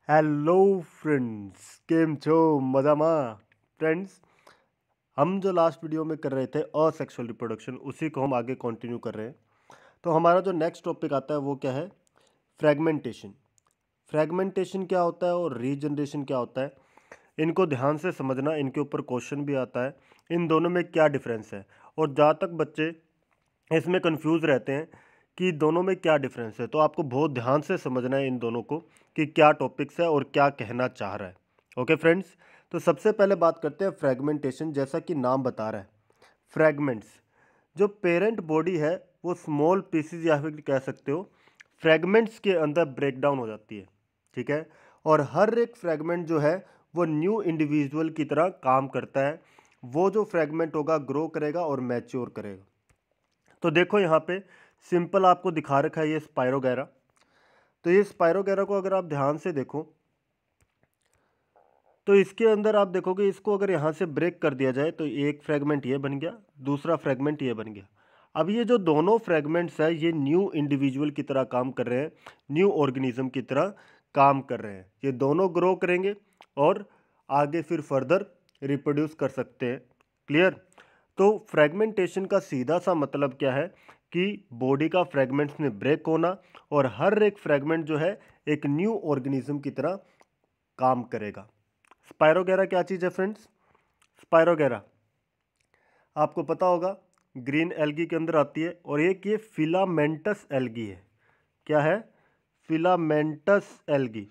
Hello friends, કેમ છો? મજામાં? फ्रेंड्स, हम जो लास्ट वीडियो में कर रहे थे असेक्सुअल रिप्रोडक्शन, उसी को हम आगे कंटिन्यू कर रहे हैं। तो हमारा जो नेक्स्ट टॉपिक आता है वो क्या है? फ्रेगमेंटेशन। फ्रेगमेंटेशन क्या होता है और रीजनरेशन क्या होता है? इनको ध्यान से समझना, इनके ऊपर क्वेश्चन भी आता है। इन दोनों में क्या डिफरेंस है? और जहाँ तक बच्चे इसमें कंफ्यूज रहते हैं कि दोनों में क्या डिफरेंस है, तो आपको बहुत ध्यान से समझना है इन दोनों को कि क्या टॉपिक्स है और क्या कहना चाह रहा है। ओके फ्रेंड्स, तो सबसे पहले बात करते हैं फ्रेगमेंटेशन। जैसा कि नाम बता रहा है, फ्रेगमेंट्स, जो पेरेंट बॉडी है वो स्मॉल पीसीज या फिर कह सकते हो फ्रेगमेंट्स के अंदर ब्रेक डाउन हो जाती है। ठीक है, और हर एक फ्रेगमेंट जो है वो न्यू इंडिविजुअल की तरह काम करता है। वो जो फ्रेगमेंट होगा ग्रो करेगा और मैच्योर करेगा। तो देखो यहाँ पे सिंपल आपको दिखा रखा है ये स्पायरोगैरा। तो ये स्पायरोगैरा को अगर आप ध्यान से देखो तो इसके अंदर आप देखोगे, इसको अगर यहाँ से ब्रेक कर दिया जाए तो एक फ्रेगमेंट ये बन गया, दूसरा फ्रेगमेंट ये बन गया। अब ये जो दोनों फ्रेगमेंट्स है ये न्यू इंडिविजुअल की तरह काम कर रहे हैं, न्यू ऑर्गेनिज्म की तरह काम कर रहे हैं। ये दोनों ग्रो करेंगे और आगे फिर फर्दर रिप्रोड्यूस कर सकते हैं। क्लियर? तो फ्रेगमेंटेशन का सीधा सा मतलब क्या है कि बॉडी का फ्रेगमेंट्स में ब्रेक होना और हर एक फ्रेगमेंट जो है एक न्यू ऑर्गेनिज्म की तरह काम करेगा। स्पायरोगैरा क्या चीज़ है फ्रेंड्स? स्पायरोगैरा आपको पता होगा ग्रीन एल्गी के अंदर आती है और एक ये फिलामेंटस एल्गी है। क्या है? Filamentous algae.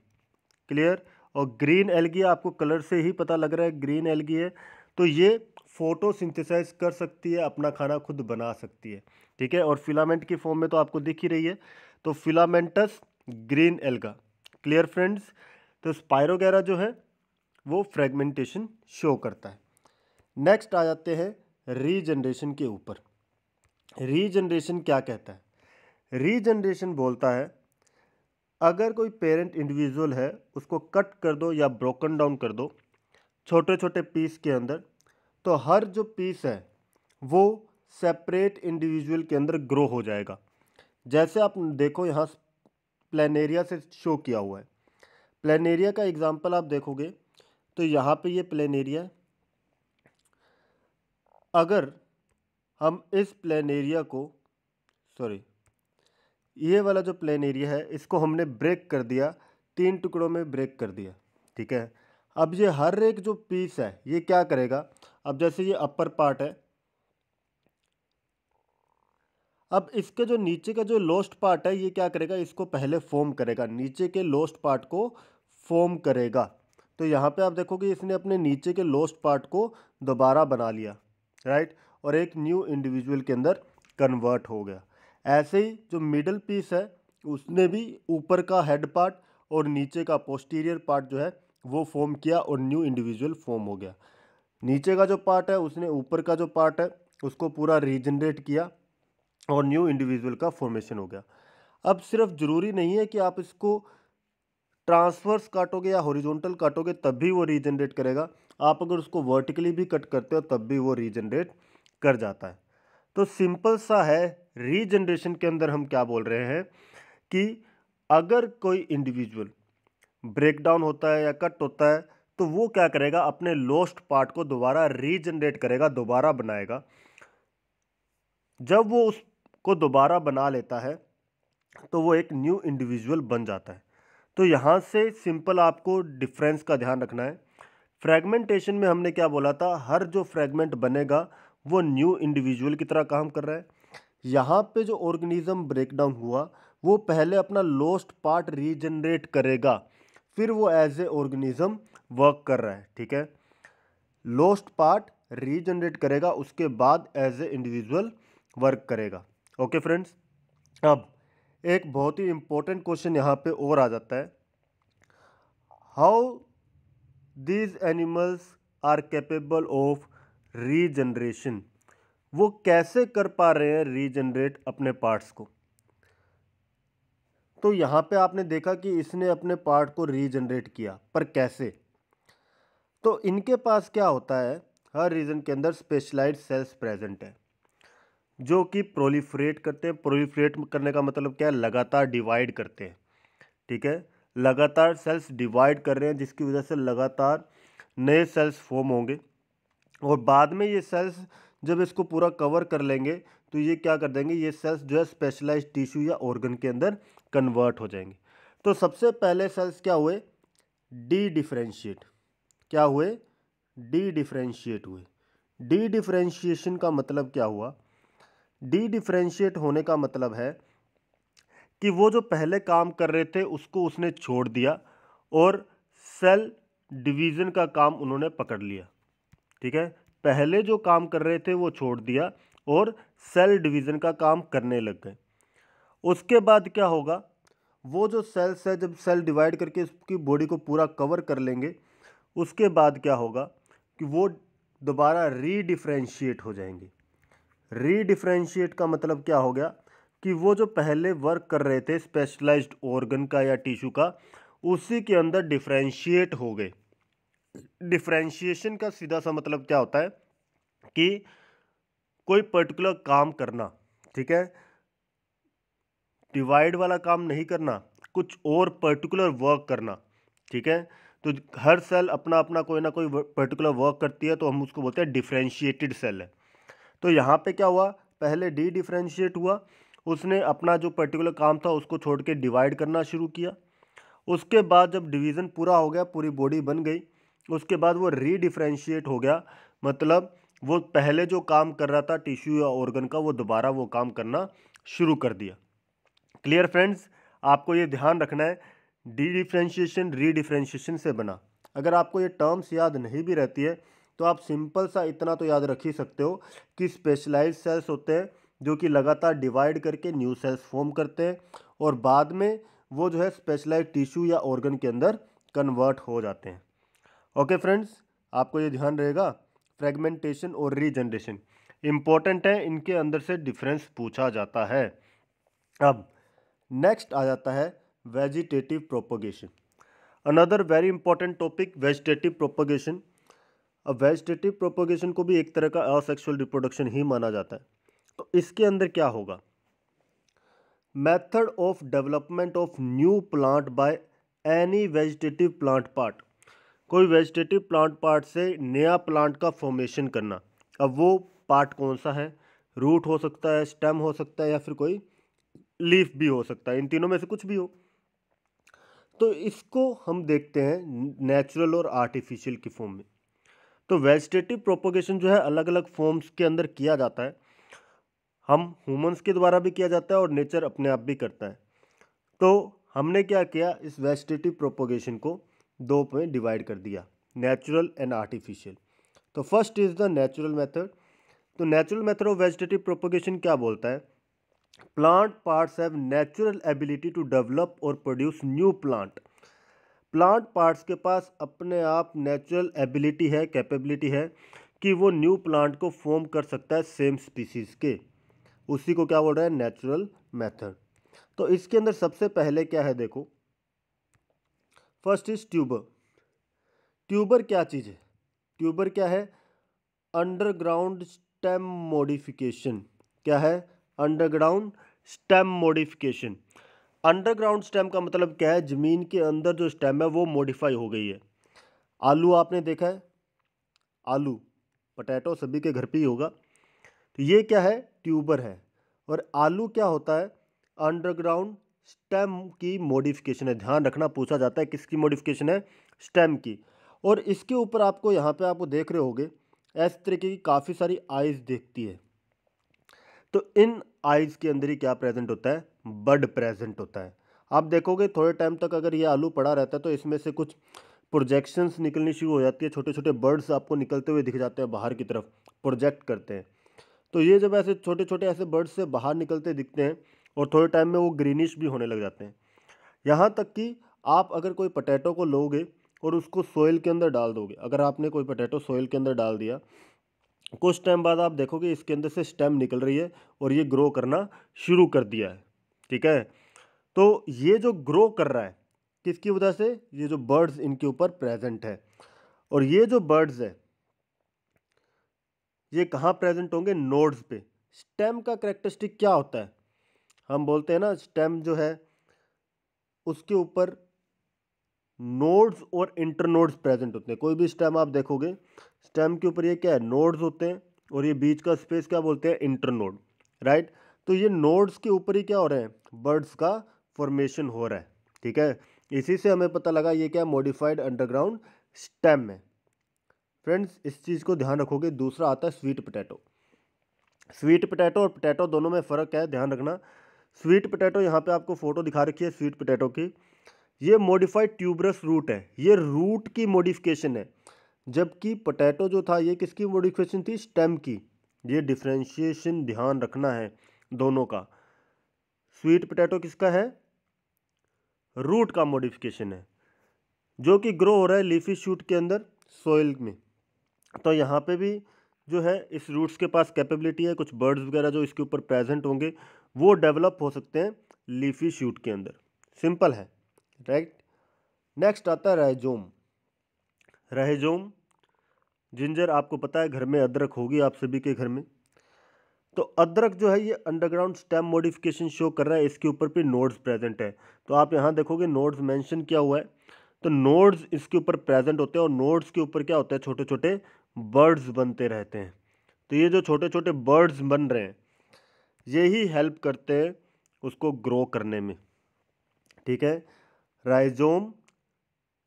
क्लियर? और ग्रीन एल्गी आपको कलर से ही पता लग रहा है ग्रीन एल्गी है। तो ये फोटोसिंथेसाइज कर सकती है, अपना खाना खुद बना सकती है। ठीक है, और फिलामेंट की फॉर्म में तो आपको दिख ही रही है। तो filamentous green alga. Clear friends? तो स्पायरोगैरा जो है वो फ्रेगमेंटेशन शो करता है। नेक्स्ट आ जाते हैं रीजनरेशन के ऊपर। रीजनरेशन क्या कहता है? रीजनरेशन बोलता है अगर कोई पेरेंट इंडिविजुअल है उसको कट कर दो या ब्रोकन डाउन कर दो छोटे छोटे पीस के अंदर, तो हर जो पीस है वो सेपरेट इंडिविजुअल के अंदर ग्रो हो जाएगा। जैसे आप देखो यहाँ प्लेनेरिया से शो किया हुआ है। प्लेनेरिया का एग्जांपल आप देखोगे तो यहाँ पे ये प्लेनेरिया है। अगर हम इस प्लेनेरिया को, सॉरी, ये वाला जो प्लेन एरिया है इसको हमने ब्रेक कर दिया, 3 टुकड़ों में ब्रेक कर दिया। ठीक है, अब ये हर एक जो पीस है ये क्या करेगा? अब जैसे ये अपर पार्ट है, अब इसके जो नीचे का जो लोस्ट पार्ट है ये क्या करेगा? इसको पहले फॉर्म करेगा, नीचे के लोस्ट पार्ट को फॉर्म करेगा। तो यहाँ पे आप देखोगे इसने अपने नीचे के लोस्ट पार्ट को दोबारा बना लिया, राइट, और एक न्यू इंडिविजुअल के अंदर कन्वर्ट हो गया। ऐसे ही जो मिडल पीस है उसने भी ऊपर का हेड पार्ट और नीचे का पोस्टीरियर पार्ट जो है वो फॉर्म किया और न्यू इंडिविजुअल फॉर्म हो गया। नीचे का जो पार्ट है उसने ऊपर का जो पार्ट है उसको पूरा रीजनरेट किया और न्यू इंडिविजुअल का फॉर्मेशन हो गया। अब सिर्फ ज़रूरी नहीं है कि आप इसको ट्रांसवर्स काटोगे या हॉरिजॉन्टल काटोगे तब भी वो रीजनरेट करेगा। आप अगर उसको वर्टिकली भी कट करते हो तब भी वो रीजनरेट कर जाता है। तो सिंपल सा है, रीजनरेशन के अंदर हम क्या बोल रहे हैं कि अगर कोई इंडिविजुअल ब्रेक डाउन होता है या कट होता है तो वो क्या करेगा? अपने लॉस्ट पार्ट को दोबारा रीजनरेट करेगा, दोबारा बनाएगा। जब वो उसको दोबारा बना लेता है तो वो एक न्यू इंडिविजुअल बन जाता है। तो यहाँ से सिंपल आपको डिफरेंस का ध्यान रखना है। फ्रेगमेंटेशन में हमने क्या बोला था? हर जो फ्रेगमेंट बनेगा वो न्यू इंडिविजुअल की तरह काम कर रहा है। यहाँ पे जो ऑर्गेनिज्म ब्रेकडाउन हुआ वो पहले अपना लॉस्ट पार्ट रीजनरेट करेगा, फिर वो एज ए ऑर्गेनिज्म वर्क कर रहा है। ठीक है, लॉस्ट पार्ट रीजनरेट करेगा, उसके बाद एज ए इंडिविजुअल वर्क करेगा। ओके फ्रेंड्स, अब एक बहुत ही इंपॉर्टेंट क्वेश्चन यहाँ पे और आ जाता है, how these animals are capable of regeneration. वो कैसे कर पा रहे हैं रीजनरेट अपने पार्ट्स को? तो यहाँ पे आपने देखा कि इसने अपने पार्ट को रीजनरेट किया, पर कैसे? तो इनके पास क्या होता है, हर रीजन के अंदर स्पेशलाइज्ड सेल्स प्रेजेंट है जो कि प्रोलिफरेट करते हैं। प्रोलिफरेट करने का मतलब क्या है? लगातार डिवाइड करते हैं। ठीक है, लगातार सेल्स डिवाइड कर रहे हैं, जिसकी वजह से लगातार नए सेल्स फॉर्म होंगे और बाद में ये सेल्स जब इसको पूरा कवर कर लेंगे तो ये क्या कर देंगे, ये सेल्स जो है स्पेशलाइज्ड टिश्यू या ऑर्गन के अंदर कन्वर्ट हो जाएंगे। तो सबसे पहले सेल्स क्या हुए, डी डिफरेंशिएट। क्या हुए, डी डिफरेंशिएट हुए। डी डिफरेंशिएशन का मतलब क्या हुआ, डी डिफरेंशिएट होने का मतलब है कि वो जो पहले काम कर रहे थे उसको उसने छोड़ दिया और सेल डिवीज़न का काम उन्होंने पकड़ लिया। ठीक है, पहले जो काम कर रहे थे वो छोड़ दिया और सेल डिवीज़न का काम करने लग गए। उसके बाद क्या होगा, वो जो सेल्स है जब सेल डिवाइड करके उसकी बॉडी को पूरा कवर कर लेंगे, उसके बाद क्या होगा कि वो दोबारा रीडिफरेंशिएट हो जाएंगे। रीडिफरेंशिएट का मतलब क्या हो गया कि वो जो पहले वर्क कर रहे थे स्पेशलाइज्ड ऑर्गन का या टिश्यू का, उसी के अंदर डिफरेंशिएट हो गए। डिफरेंशिएशन का सीधा सा मतलब क्या होता है कि कोई पर्टिकुलर काम करना, ठीक है, डिवाइड वाला काम नहीं करना, कुछ और पर्टिकुलर वर्क करना। ठीक है, तो हर सेल अपना अपना कोई ना कोई पर्टिकुलर वर्क करती है, तो हम उसको बोलते हैं डिफरेंशिएटेड सेल है। तो यहाँ पे क्या हुआ, पहले डी डिफरेंशिएट हुआ, उसने अपना जो पर्टिकुलर काम था उसको छोड़ के डिवाइड करना शुरू किया। उसके बाद जब डिवीज़न पूरा हो गया, पूरी बॉडी बन गई, उसके बाद वो रीडिफरेंशिएट हो गया, मतलब वो पहले जो काम कर रहा था टिश्यू या ऑर्गन का, वो दोबारा वो काम करना शुरू कर दिया। क्लियर फ्रेंड्स, आपको ये ध्यान रखना है, डी डिफरेंशिएशन रीडिफरेंशिएशन से बना। अगर आपको ये टर्म्स याद नहीं भी रहती है तो आप सिंपल सा इतना तो याद रख ही सकते हो कि स्पेशलाइज्ड सेल्स होते हैं जो कि लगातार डिवाइड करके न्यू सेल्स फॉर्म करते हैं और बाद में वो जो है स्पेशलाइज्ड टिश्यू या ऑर्गन के अंदर कन्वर्ट हो जाते हैं। ओके फ्रेंड्स, आपको ये ध्यान रहेगा, फ्रेगमेंटेशन और रीजनरेशन इंपॉर्टेंट है, इनके अंदर से डिफरेंस पूछा जाता है। अब नेक्स्ट आ जाता है vegetative propagation, another very important topic, vegetative propagation. अब वेजिटेटिव प्रोपगेशन को भी एक तरह का असेक्सुअल रिप्रोडक्शन ही माना जाता है। तो इसके अंदर क्या होगा, method of development of new plant by any vegetative plant part, कोई वेजिटेटिव प्लांट पार्ट से नया प्लांट का फॉर्मेशन करना। अब वो पार्ट कौन सा है, रूट हो सकता है, स्टेम हो सकता है, या फिर कोई लीफ भी हो सकता है, इन तीनों में से कुछ भी हो। तो इसको हम देखते हैं नेचुरल और आर्टिफिशियल की फॉर्म में। तो वेजिटेटिव प्रोपोगेशन जो है अलग अलग फॉर्म्स के अंदर किया जाता है, हम ह्यूमंस के द्वारा भी किया जाता है और नेचर अपने आप भी करता है। तो हमने क्या किया, इस वेजिटेटिव प्रोपोगेशन को दो में डिवाइड कर दिया, नेचुरल एंड आर्टिफिशियल। तो first is the natural method. तो natural method of vegetative propagation क्या बोलता है, plant parts have natural ability to develop और produce new plant. Plant parts के पास अपने आप नेचुरल एबिलिटी है, कैपेबिलिटी है कि वो न्यू प्लांट को फॉर्म कर सकता है सेम स्पीसीज के, उसी को क्या बोल रहा है, नेचुरल मेथड। तो इसके अंदर सबसे पहले क्या है, देखो, फर्स्ट इज ट्यूबर। ट्यूबर क्या चीज़ है, ट्यूबर क्या है, अंडरग्राउंड स्टेम मॉडिफिकेशन। क्या है, underground stem modification. Underground stem का मतलब क्या है, ज़मीन के अंदर जो स्टेम है वो मॉडिफाई हो गई है। आलू आपने देखा है, आलू पोटैटो सभी के घर पे ही होगा, तो ये क्या है, ट्यूबर है। और आलू क्या होता है, अंडरग्राउंड स्टेम की मॉडिफिकेशन है। ध्यान रखना, पूछा जाता है किसकी मॉडिफिकेशन है, स्टेम की। और इसके ऊपर आपको यहाँ पे आपको देख रहे होगे इस तरीके की काफ़ी सारी आइज़ दिखती है। तो इन आइज़ के अंदर ही क्या प्रेजेंट होता है, बड प्रेजेंट होता है। आप देखोगे थोड़े टाइम तक अगर ये आलू पड़ा रहता है तो इसमें से कुछ प्रोजेक्शंस निकलनी शुरू हो जाती है, छोटे छोटे बर्ड्स आपको निकलते हुए दिख जाते हैं, बाहर की तरफ प्रोजेक्ट करते हैं। तो ये जब ऐसे छोटे छोटे ऐसे बर्ड्स से बाहर निकलते दिखते हैं और थोड़े टाइम में वो ग्रीनिश भी होने लग जाते हैं। यहाँ तक कि आप अगर कोई पोटैटो को लोगे और उसको सोइल के अंदर डाल दोगे, अगर आपने कोई पोटैटो सोइल के अंदर डाल दिया, कुछ टाइम बाद आप देखोगे इसके अंदर से स्टेम निकल रही है और ये ग्रो करना शुरू कर दिया है। ठीक है, तो ये जो ग्रो कर रहा है किसकी वजह से, ये जो बर्ड्स इनके ऊपर प्रेजेंट है। और ये जो बर्ड्स है ये कहाँ प्रेजेंट होंगे, नोड्स पे। स्टेम का कैरेक्टरिस्टिक क्या होता है, हम बोलते हैं ना स्टेम जो है उसके ऊपर नोड्स और इंटरनोड्स प्रेजेंट होते हैं। कोई भी स्टेम आप देखोगे, स्टेम के ऊपर ये क्या है, नोड्स होते हैं, और ये बीच का स्पेस क्या बोलते हैं, इंटरनोड, राइट। तो ये नोड्स के ऊपर ही क्या हो रहा है, बर्ड्स का फॉर्मेशन हो रहा है, ठीक है। इसी से हमें पता लगा ये क्या, मॉडिफाइड अंडरग्राउंड स्टेम है। फ्रेंड्स इस चीज़ को ध्यान रखोगे। दूसरा आता है स्वीट पोटैटो। स्वीट पोटैटो और पोटैटो दोनों में फ़र्क है, ध्यान रखना। स्वीट पोटैटो, यहाँ पे आपको फोटो दिखा रखी है स्वीट पोटैटो की, ये मॉडिफाइड ट्यूबरस रूट है, ये रूट की मॉडिफिकेशन है। जबकि पोटैटो जो था ये किसकी मॉडिफिकेशन थी, स्टेम की। ये डिफ्रेंशिएशन ध्यान रखना है दोनों का। स्वीट पोटैटो किसका है, रूट का मॉडिफिकेशन है, जो कि ग्रो हो रहा है लीफी शूट के अंदर सोइल में। तो यहाँ पे भी जो है इस रूट्स के पास कैपेबिलिटी है, कुछ बर्ड्स वगैरह जो इसके ऊपर प्रेजेंट होंगे वो डेवलप हो सकते हैं लीफी शूट के अंदर। सिंपल है, राइट। नेक्स्ट आता है राइजोम। राइजोम, जिंजर, आपको पता है घर में अदरक होगी आप सभी के घर में। तो अदरक जो है ये अंडरग्राउंड स्टेम मॉडिफिकेशन शो कर रहा है, इसके ऊपर भी नोड्स प्रेजेंट है। तो आप यहाँ देखोगे नोड्स मेंशन किया हुआ है, तो नोड्स इसके ऊपर प्रेजेंट होते हैं, और नोड्स के ऊपर क्या होता है, छोटे छोटे बर्ड्स बनते रहते हैं। तो ये जो छोटे छोटे बर्ड्स बन रहे हैं यही हेल्प करते हैं उसको ग्रो करने में, ठीक है। राइजोम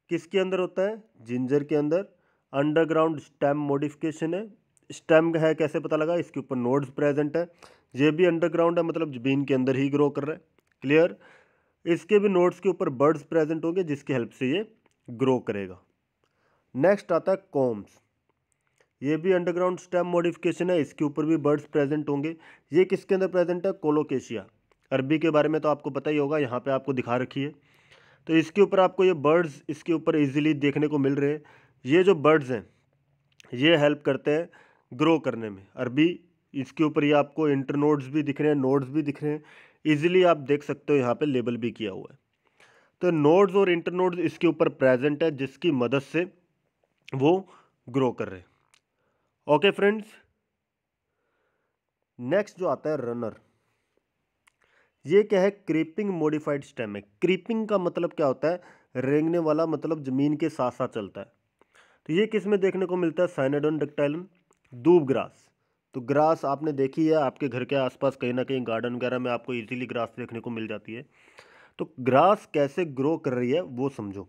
किसके अंदर होता है, जिंजर के अंदर। अंडरग्राउंड स्टेम मॉडिफिकेशन है, स्टेम है कैसे पता लगा, इसके ऊपर नोड्स प्रेजेंट है, ये भी अंडरग्राउंड है, मतलब जमीन के अंदर ही ग्रो कर रहा है, क्लियर। इसके भी नोड्स के ऊपर बर्ड्स प्रेजेंट होंगे जिसकी हेल्प से ये ग्रो करेगा। नेक्स्ट आता है कॉम्स। ये भी अंडरग्राउंड स्टेम मॉडिफिकेशन है, इसके ऊपर भी बर्ड्स प्रेजेंट होंगे। ये किसके अंदर प्रेजेंट है, कोलोकेशिया। अरबी के बारे में तो आपको पता ही होगा, यहाँ पे आपको दिखा रखी है। तो इसके ऊपर आपको ये बर्ड्स इसके ऊपर इजीली देखने को मिल रहे हैं। ये जो बर्ड्स हैं ये हेल्प करते हैं ग्रो करने में। अरबी, इसके ऊपर ये आपको इंटरनोड्स भी दिख रहे हैं, नोड्स भी दिख रहे हैं, इजीली आप देख सकते हो, यहाँ पे लेबल भी किया हुआ है। तो नोड्स और इंटरनोड्स इसके ऊपर प्रेजेंट है जिसकी मदद से वो ग्रो कर रहे हैं। ओके फ्रेंड्स, नेक्स्ट जो आता है रनर। ये क्या है, क्रीपिंग मॉडिफाइड स्टेम है। क्रीपिंग का मतलब क्या होता है, रेंगने वाला, मतलब जमीन के साथ साथ चलता है। तो ये किस में देखने को मिलता है, साइनोडोन डक्टाइलम, दूब ग्रास। तो ग्रास आपने देखी है, आपके घर के आसपास कहीं ना कहीं गार्डन वगैरह में आपको इजीली ग्रास देखने को मिल जाती है। तो ग्रास कैसे ग्रो कर रही है वो समझो।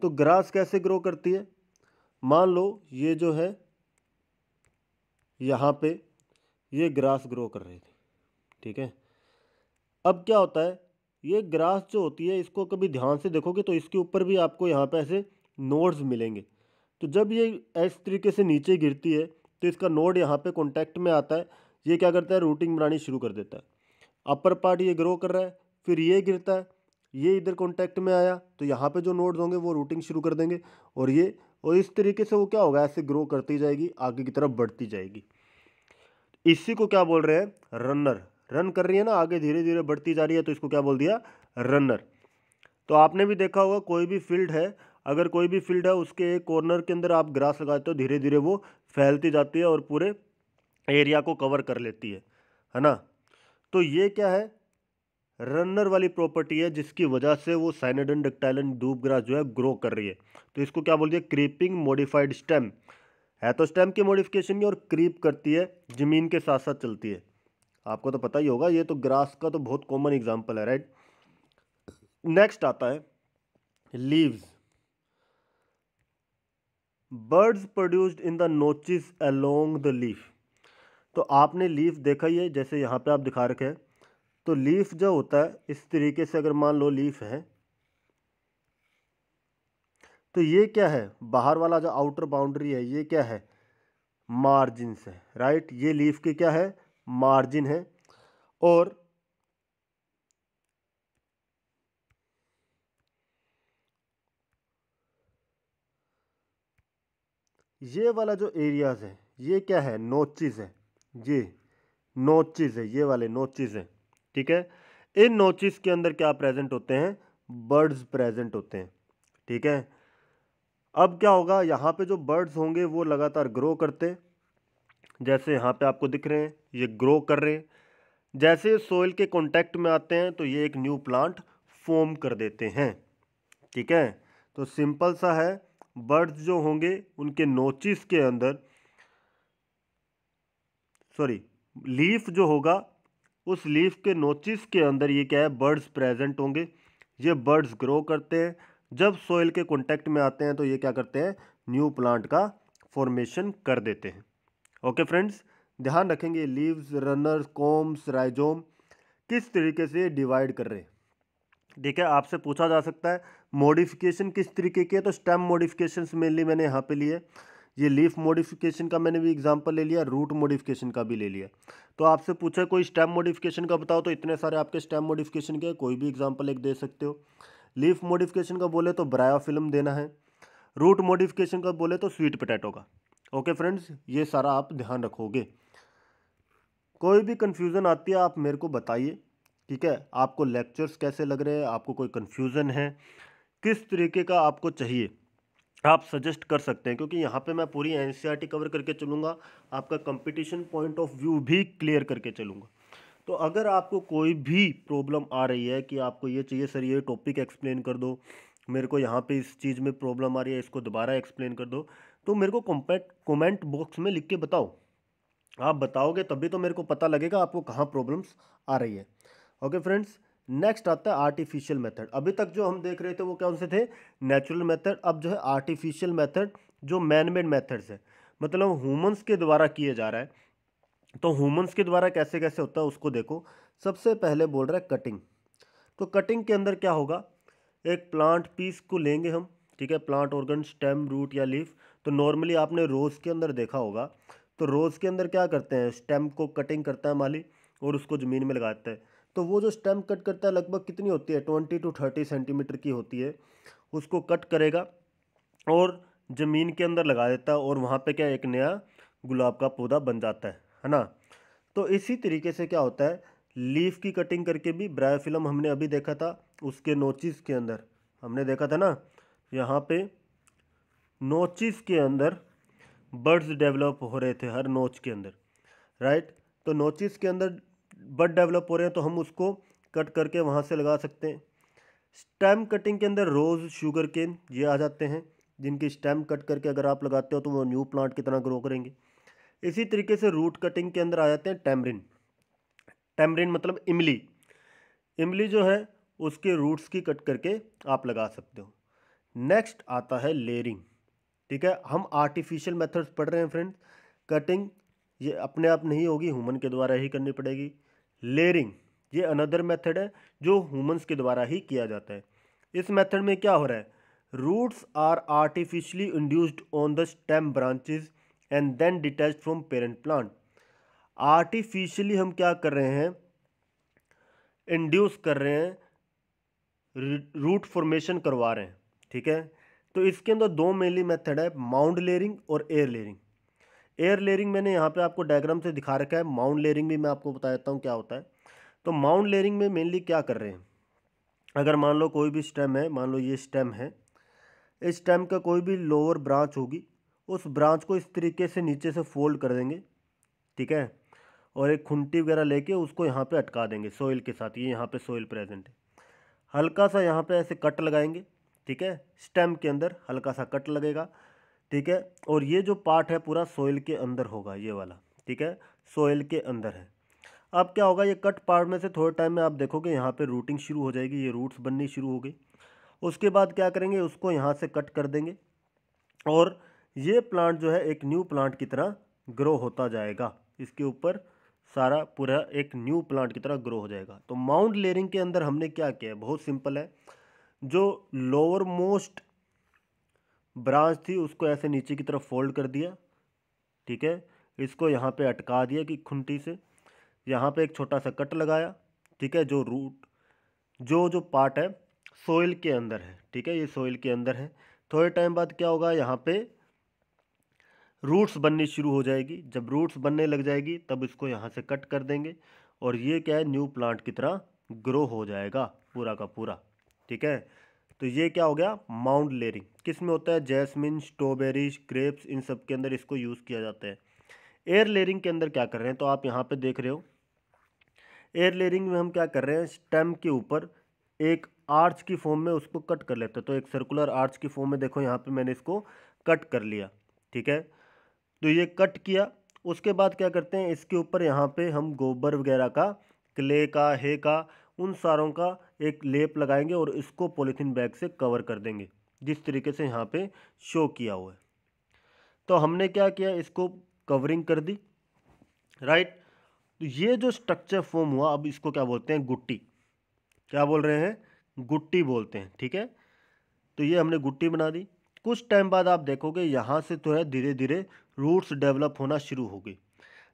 तो ग्रास कैसे ग्रो करती है, मान लो ये जो है यहाँ पे ये ग्रास ग्रो कर रही थी, ठीक है। अब क्या होता है, ये ग्रास जो होती है इसको कभी ध्यान से देखोगे तो इसके ऊपर भी आपको यहाँ पे ऐसे नोड्स मिलेंगे। तो जब ये इस तरीके से नीचे गिरती है तो इसका नोड यहाँ पे कांटेक्ट में आता है, ये क्या करता है, रूटिंग बनानी शुरू कर देता है। अपर पार्ट ये ग्रो कर रहा है, फिर ये गिरता है, ये इधर कांटेक्ट में आया तो यहाँ पे जो नोड्स होंगे वो रूटिंग शुरू कर देंगे, और इस तरीके से वो क्या होगा, ऐसे ग्रो करती जाएगी, आगे की तरफ बढ़ती जाएगी। इसी को क्या बोल रहे हैं, रनर। रन कर रही है ना, आगे धीरे धीरे बढ़ती जा रही है, तो इसको क्या बोल दिया, रनर। तो आपने भी देखा होगा, कोई भी फील्ड है, अगर कोई भी फील्ड है उसके एक कॉर्नर के अंदर आप ग्रास लगाते हो, धीरे धीरे वो फैलती जाती है और पूरे एरिया को कवर कर लेती है ना। तो ये क्या है, रनर वाली प्रॉपर्टी है जिसकी वजह से वो साइनोडोन डक्टाइलन दूब ग्रास जो है ग्रो कर रही है। तो इसको क्या बोल दिया, क्रीपिंग मॉडिफाइड स्टेम। है तो स्टेम की मॉडिफिकेशन और क्रीप करती है, जमीन के साथ साथ चलती है। आपको तो पता ही होगा, ये तो ग्रास का तो बहुत कॉमन एग्जांपल है, राइट। नेक्स्ट आता है leaves. Birds produced in the notches along the leaf. तो आपने लीफ देखा ही है, जैसे यहाँ पे आप दिखा रखे हैं। तो लीफ जो होता है इस तरीके से, अगर मान लो लीफ है तो ये क्या है, बाहर वाला जो आउटर बाउंड्री है ये क्या है, मार्जिन है, राइट। ये लीफ के क्या है, मार्जिन है। और ये वाला जो एरियाज है ये क्या है, नोचेस है। ये नोचेस है, ये वाले नोचेस हैं, ठीक है। इन नोचेस के अंदर क्या प्रेजेंट होते हैं, बर्ड्स प्रेजेंट होते हैं, ठीक है। अब क्या होगा, यहाँ पे जो बर्ड्स होंगे वो लगातार ग्रो करते हैं, जैसे यहाँ पे आपको दिख रहे हैं ये ग्रो कर रहे हैं। जैसे सोइल के कांटेक्ट में आते हैं तो ये एक न्यू प्लांट फॉर्म कर देते हैं, ठीक है। तो सिंपल सा है, बर्ड्स जो होंगे उनके नोचिस के अंदर, सॉरी, लीफ जो होगा उस लीफ के नोचिस के अंदर ये क्या है, बर्ड्स प्रेजेंट होंगे। ये बर्ड्स ग्रो करते हैं, जब सॉइल के कांटेक्ट में आते हैं तो ये क्या करते हैं, न्यू प्लांट का फॉर्मेशन कर देते हैं। ओके फ्रेंड्स, ध्यान रखेंगे लीव्स, रनर्स, कॉम्स, राइजोम किस तरीके से डिवाइड कर रहे हैं। ठीक है, आपसे पूछा जा सकता है मॉडिफिकेशन किस तरीके की है, तो स्टेम मॉडिफिकेशंस मेनली मैंने यहाँ पे लिए। ये लीफ मॉडिफिकेशन का मैंने भी एग्जांपल ले लिया, रूट मॉडिफिकेशन का भी ले लिया। तो आपसे पूछा कोई स्टेम मॉडिफिकेशन का बताओ, तो इतने सारे आपके स्टेम मॉडिफिकेशन के कोई भी एग्जांपल एक दे सकते हो। लीफ मॉडिफिकेशन का बोले तो ब्रायोफिल्म देना है, रूट मॉडिफिकेशन का बोले तो स्वीट पोटैटो का। ओके फ्रेंड्स, ये सारा आप ध्यान रखोगे। कोई भी कन्फ्यूज़न आती है आप मेरे को बताइए। ठीक है, आपको लेक्चर्स कैसे लग रहे हैं, आपको कोई कन्फ्यूज़न है, किस तरीके का आपको चाहिए, आप सजेस्ट कर सकते हैं, क्योंकि यहाँ पे मैं पूरी एनसीईआरटी कवर करके चलूँगा, आपका कंपटीशन पॉइंट ऑफ व्यू भी क्लियर करके चलूँगा। तो अगर आपको कोई भी प्रॉब्लम आ रही है कि आपको ये चाहिए सर ये टॉपिक एक्सप्लेन कर दो, मेरे को यहाँ पे इस चीज़ में प्रॉब्लम आ रही है, इसको दोबारा एक्सप्लेन कर दो, तो मेरे को कमेंट बॉक्स में लिख के बताओ। आप बताओगे तभी तो मेरे को पता लगेगा आपको कहाँ प्रॉब्लम्स आ रही है। ओके फ्रेंड्स, नेक्स्ट आता है आर्टिफिशियल मेथड। अभी तक जो हम देख रहे थे वो कौन से थे, नेचुरल मेथड। अब जो है आर्टिफिशियल मेथड, जो मैन मेड मेथड्स है, मतलब ह्यूमंस के द्वारा किए जा रहा है। तो ह्यूमंस के द्वारा कैसे कैसे होता है उसको देखो। सबसे पहले बोल रहा है कटिंग। तो कटिंग के अंदर क्या होगा, एक प्लांट पीस को लेंगे हम, ठीक है, प्लांट ऑर्गन, स्टेम, रूट या लीफ। तो नॉर्मली आपने रोज़ के अंदर देखा होगा, तो रोज़ के अंदर क्या करते हैं, स्टेम को कटिंग करता है माली और उसको ज़मीन में लगाता है। तो वो जो स्टेम कट करता है लगभग कितनी होती है, 20 to 30 सेंटीमीटर की होती है। उसको कट करेगा और ज़मीन के अंदर लगा देता है, और वहाँ पे क्या एक नया गुलाब का पौधा बन जाता है ना। तो इसी तरीके से क्या होता है, लीफ की कटिंग करके भी, ब्रायोफिल्म हमने अभी देखा था, उसके नोचिस के अंदर हमने देखा था ना, यहाँ पे नोचिस के अंदर बर्ड्स डेवलप हो रहे थे हर नोच के अंदर, राइट। तो नोचिस के अंदर बर्ड डेवलप हो रहे हैं, तो हम उसको कट करके वहाँ से लगा सकते हैं। स्टेम कटिंग के अंदर रोज़, शुगर केन ये आ जाते हैं, जिनकी स्टेम कट करके अगर आप लगाते हो तो वो न्यू प्लांट की तरह ग्रो करेंगे। इसी तरीके से रूट कटिंग के अंदर आ जाते हैं टैमरिन। टैमरिन मतलब इमली। इमली जो है उसके रूट्स की कट करके आप लगा सकते हो। नेक्स्ट आता है लेयरिंग। ठीक है, हम आर्टिफिशियल मेथड्स पढ़ रहे हैं फ्रेंड। कटिंग ये अपने आप नहीं होगी, ह्यूमन के द्वारा ही करनी पड़ेगी। लेयरिंग ये अनदर मेथड है जो ह्यूमंस के द्वारा ही किया जाता है। इस मेथड में क्या हो रहा है, roots are artificially induced on the stem branches and then detached from parent plant. Artificially हम क्या कर रहे हैं, इंड्यूस कर रहे हैं, रूट फॉर्मेशन करवा रहे हैं। ठीक है, तो इसके अंदर दो मेनली मेथड है, माउंड लेयरिंग और एयर लेयरिंग। एयर लेयरिंग मैंने यहाँ पे आपको डायग्राम से दिखा रखा है, माउंड लेयरिंग भी मैं आपको बता देता हूँ क्या होता है। तो माउंड लेयरिंग में मेनली क्या कर रहे हैं, अगर मान लो कोई भी स्टेम है, मान लो ये स्टेम है, इस स्टेम का कोई भी लोअर ब्रांच होगी, उस ब्रांच को इस तरीके से नीचे से फोल्ड कर देंगे, ठीक है, और एक खुंटी वगैरह लेके उसको यहाँ पे अटका देंगे सोइल के साथ। ये यहाँ पे सोइल प्रेजेंट है, हल्का सा यहाँ पे ऐसे कट लगाएंगे, ठीक है, स्टेम के अंदर हल्का सा कट लगेगा, ठीक है, और ये जो पार्ट है पूरा सोइल के अंदर होगा, ये वाला, ठीक है, सोइल के अंदर है। अब क्या होगा, ये कट पार्ट में से थोड़े टाइम में आप देखोगे यहाँ पे रूटिंग शुरू हो जाएगी, ये रूट्स बननी शुरू हो गई। उसके बाद क्या करेंगे, उसको यहाँ से कट कर देंगे और ये प्लांट जो है एक न्यू प्लांट की तरह ग्रो होता जाएगा, इसके ऊपर सारा पूरा एक न्यू प्लांट की तरह ग्रो हो जाएगा। तो माउंट लेयरिंग के अंदर हमने क्या किया है, बहुत सिंपल है, जो लोअर मोस्ट ब्रांच थी उसको ऐसे नीचे की तरफ फोल्ड कर दिया, ठीक है, इसको यहाँ पे अटका दिया कि खुंटी से, यहाँ पे एक छोटा सा कट लगाया, ठीक है, जो रूट जो जो पार्ट है सोइल के अंदर है, ठीक है, ये सोइल के अंदर है। थोड़े टाइम बाद क्या होगा, यहाँ पे रूट्स बननी शुरू हो जाएगी, जब रूट्स बनने लग जाएगी तब इसको यहाँ से कट कर देंगे और ये क्या है, न्यू प्लांट की तरह ग्रो हो जाएगा पूरा का पूरा, ठीक है। तो ये क्या हो गया, माउंट लेयरिंग। किस में होता है, जैस्मिन, स्ट्रॉबेरी, ग्रेप्स, इन सब के अंदर इसको यूज़ किया जाता है। एयर लेयरिंग के अंदर क्या कर रहे हैं, तो आप यहाँ पे देख रहे हो, एयर लेयरिंग में हम क्या कर रहे हैं, स्टेम के ऊपर एक आर्च की फॉर्म में उसको कट कर लेते हैं। तो एक सर्कुलर आर्च की फॉर्म में देखो यहाँ पे मैंने इसको कट कर लिया, ठीक है। तो ये कट किया, उसके बाद क्या करते हैं, इसके ऊपर यहाँ पे हम गोबर वगैरह का, क्ले का, हे का, उन सारों का एक लेप लगाएंगे और इसको पॉलीथीन बैग से कवर कर देंगे, जिस तरीके से यहाँ पे शो किया हुआ है। तो हमने क्या किया, इसको कवरिंग कर दी, राइट। तो ये जो स्ट्रक्चर फॉर्म हुआ, अब इसको क्या बोलते हैं, गुट्टी। क्या बोल रहे हैं, गुट्टी बोलते हैं, ठीक है। तो ये हमने गुट्टी बना दी। कुछ टाइम बाद आप देखोगे यहाँ से तो है धीरे धीरे रूट्स डेवलप होना शुरू होगी।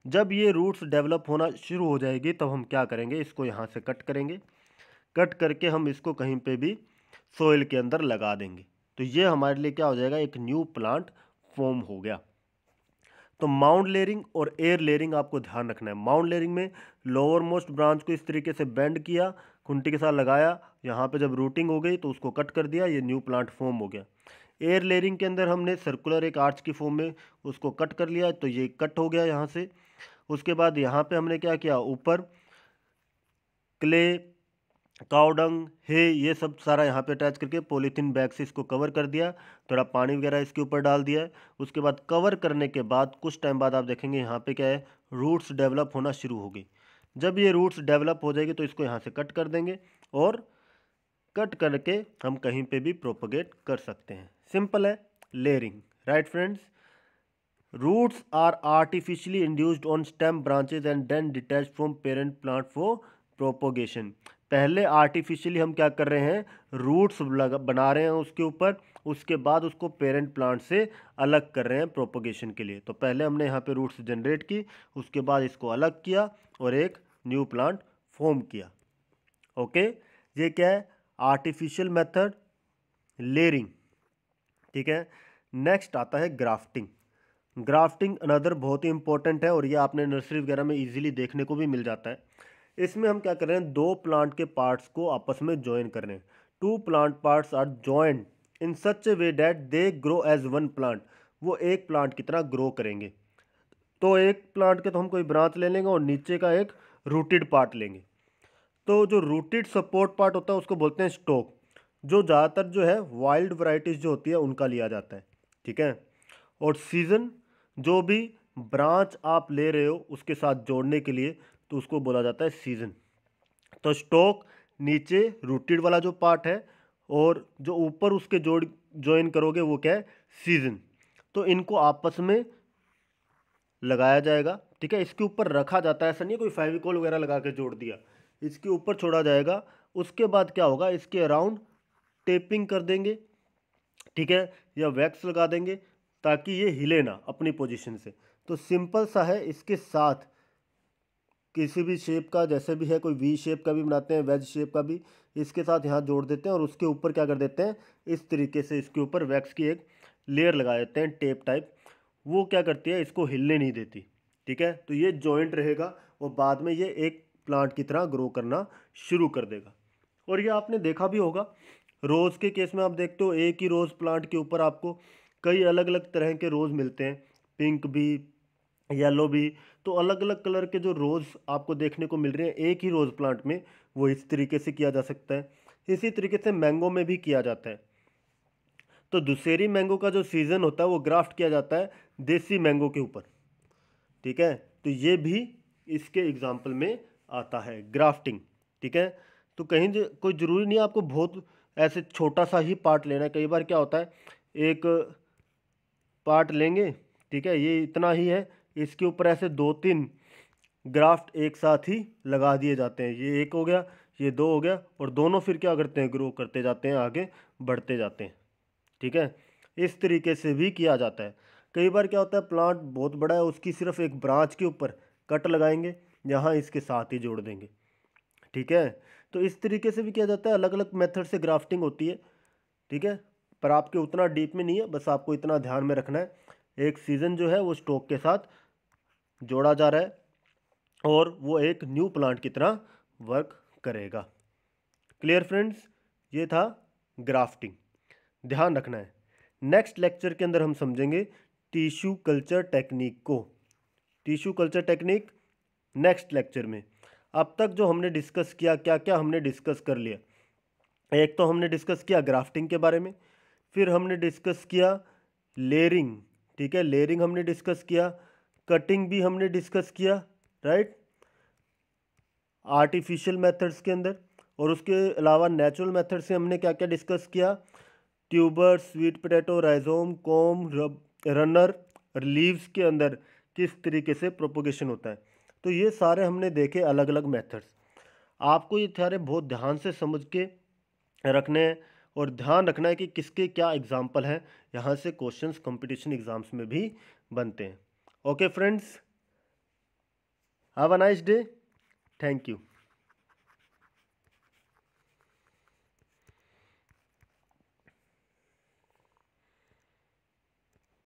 जब ये रूट्स डेवलप होना शुरू हो जाएगी तब हम क्या करेंगे, इसको यहाँ से कट करेंगे। कट करके हम इसको कहीं पे भी सोइल के अंदर लगा देंगे। तो ये हमारे लिए क्या हो जाएगा, एक न्यू प्लांट फॉर्म हो गया। तो माउंट लेयरिंग और एयर लेयरिंग आपको ध्यान रखना है। माउंट लेयरिंग में लोअर मोस्ट ब्रांच को इस तरीके से बेंड किया, खुंटी के साथ लगाया, यहाँ पे जब रूटिंग हो गई तो उसको कट कर दिया, ये न्यू प्लांट फॉर्म हो गया। एयर लेयरिंग के अंदर हमने सर्कुलर एक आर्च की फॉर्म में उसको कट कर लिया, तो ये कट हो गया यहाँ से। उसके बाद यहाँ पे हमने क्या किया, ऊपर क्ले, काउडंग, हे, ये सब सारा यहाँ पे अटैच करके पॉलीथीन बैग से इसको कवर कर दिया, थोड़ा पानी वगैरह इसके ऊपर डाल दिया है। उसके बाद कवर करने के बाद कुछ टाइम बाद आप देखेंगे यहाँ पे क्या है, रूट्स डेवलप होना शुरू हो गई। जब ये रूट्स डेवलप हो जाएगी तो इसको यहाँ से कट कर देंगे और कट करके हम कहीं पे भी प्रोपगेट कर सकते हैं। सिंपल है layering, right friends. Roots are artificially induced on stem branches and then detach from parent plant for propagation. पहले आर्टिफिशियली हम क्या कर रहे हैं, रूट्स बना रहे हैं उसके ऊपर, उसके बाद उसको पेरेंट प्लांट से अलग कर रहे हैं प्रोपोगेशन के लिए। तो पहले हमने यहाँ पे रूट्स जनरेट की, उसके बाद इसको अलग किया और एक न्यू प्लांट फॉर्म किया। ओके, ये क्या है, आर्टिफिशियल मेथड, लेयरिंग, ठीक है। नेक्स्ट आता है ग्राफ्टिंग। ग्राफ्टिंग अनदर बहुत ही इंपॉर्टेंट है और ये आपने नर्सरी वगैरह में इजीली देखने को भी मिल जाता है। इसमें हम क्या कर रहे हैं, दो प्लांट के पार्ट्स को आपस में ज्वाइन कर रहे हैं। Two plant parts are joined in such a way that they grow as one plant. वो एक प्लांट की तरह ग्रो करेंगे। तो एक प्लांट के तो हम कोई ब्रांच ले लेंगे और नीचे का एक रूटेड पार्ट लेंगे। तो जो रूटेड सपोर्ट पार्ट होता है उसको बोलते हैं स्टोक, जो ज़्यादातर जो है वाइल्ड वैरायटीज़ जो होती है उनका लिया जाता है, ठीक है। और सीजन, जो भी ब्रांच आप ले रहे हो उसके साथ जोड़ने के लिए तो उसको बोला जाता है सीजन। तो स्टोक नीचे रूटेड वाला जो पार्ट है और जो ऊपर उसके जोड़ ज्वाइन करोगे वो क्या है, सीजन। तो इनको आपस में लगाया जाएगा, ठीक है। इसके ऊपर रखा जाता है, ऐसा नहीं है कोई फेविकोल वगैरह लगा के जोड़ दिया, इसके ऊपर छोड़ा जाएगा। उसके बाद क्या होगा, इसके अराउंड टेपिंग कर देंगे, ठीक है, या वैक्स लगा देंगे ताकि ये हिले ना अपनी पोजीशन से। तो सिंपल सा है, इसके साथ किसी भी शेप का, जैसे भी है, कोई वी शेप का भी बनाते हैं, वेज शेप का भी, इसके साथ यहाँ जोड़ देते हैं और उसके ऊपर क्या कर देते हैं, इस तरीके से इसके ऊपर वैक्स की एक लेयर लगा देते हैं, टेप टाइप। वो क्या करती है, इसको हिलने नहीं देती, ठीक है। तो ये जॉइंट रहेगा और बाद में ये एक प्लांट की तरह ग्रो करना शुरू कर देगा। और ये आपने देखा भी होगा, रोज़ के केस में आप देखते हो एक ही रोज़ प्लांट के ऊपर आपको कई अलग अलग तरह के रोज़ मिलते हैं, पिंक भी, येलो भी। तो अलग अलग कलर के जो रोज़ आपको देखने को मिल रहे हैं एक ही रोज़ प्लांट में, वो इस तरीके से किया जा सकता है। इसी तरीके से मैंगो में भी किया जाता है। तो दुशेरी मैंगो का जो सीज़न होता है वो ग्राफ्ट किया जाता है देसी मैंगो के ऊपर, ठीक है। तो ये भी इसके एग्जाम्पल में आता है, ग्राफ्टिंग, ठीक है। तो कहीं कोई ज़रूरी नहीं है आपको बहुत ऐसे छोटा सा ही पार्ट लेना है। कई बार क्या होता है, एक पार्ट लेंगे, ठीक है, ये इतना ही है, इसके ऊपर ऐसे दो तीन ग्राफ्ट एक साथ ही लगा दिए जाते हैं। ये एक हो गया, ये दो हो गया, और दोनों फिर क्या करते हैं, ग्रो करते जाते हैं, आगे बढ़ते जाते हैं, ठीक है। इस तरीके से भी किया जाता है। कई बार क्या होता है, प्लांट बहुत बड़ा है, उसकी सिर्फ एक ब्रांच के ऊपर कट लगाएंगे, यहाँ इसके साथ ही जोड़ देंगे, ठीक है। तो इस तरीके से भी किया जाता है, अलग अलग मेथड से ग्राफ्टिंग होती है, ठीक है। पर आपके उतना डीप में नहीं है, बस आपको इतना ध्यान में रखना है, एक सीज़न जो है वो स्टॉक के साथ जोड़ा जा रहा है और वो एक न्यू प्लांट की तरह वर्क करेगा। क्लियर फ्रेंड्स, ये था ग्राफ्टिंग, ध्यान रखना है। नेक्स्ट लेक्चर के अंदर हम समझेंगे टिश्यू कल्चर टेक्निक को। Tissue culture technique next lecture में। अब तक जो हमने डिस्कस किया, क्या क्या हमने डिस्कस कर लिया, एक तो हमने डिस्कस किया ग्राफ्टिंग के बारे में, फिर हमने डिस्कस किया लेयरिंग, ठीक है, लेयरिंग हमने डिस्कस किया, कटिंग भी हमने डिस्कस किया, राइट, आर्टिफिशियल मेथड्स के अंदर। और उसके अलावा नेचुरल मेथड से हमने क्या क्या डिस्कस किया, tuber, sweet potato, rhizome, com, runner, leaves के अंदर किस तरीके से प्रोपोगेशन होता है। तो ये सारे हमने देखे अलग अलग मेथड्स। आपको ये सारे बहुत ध्यान से समझ के रखने हैं और ध्यान रखना है कि किसके क्या एग्जाम्पल हैं, यहाँ से क्वेश्चंस कंपटीशन एग्जाम्स में भी बनते हैं। Okay friends, have a nice day, thank you.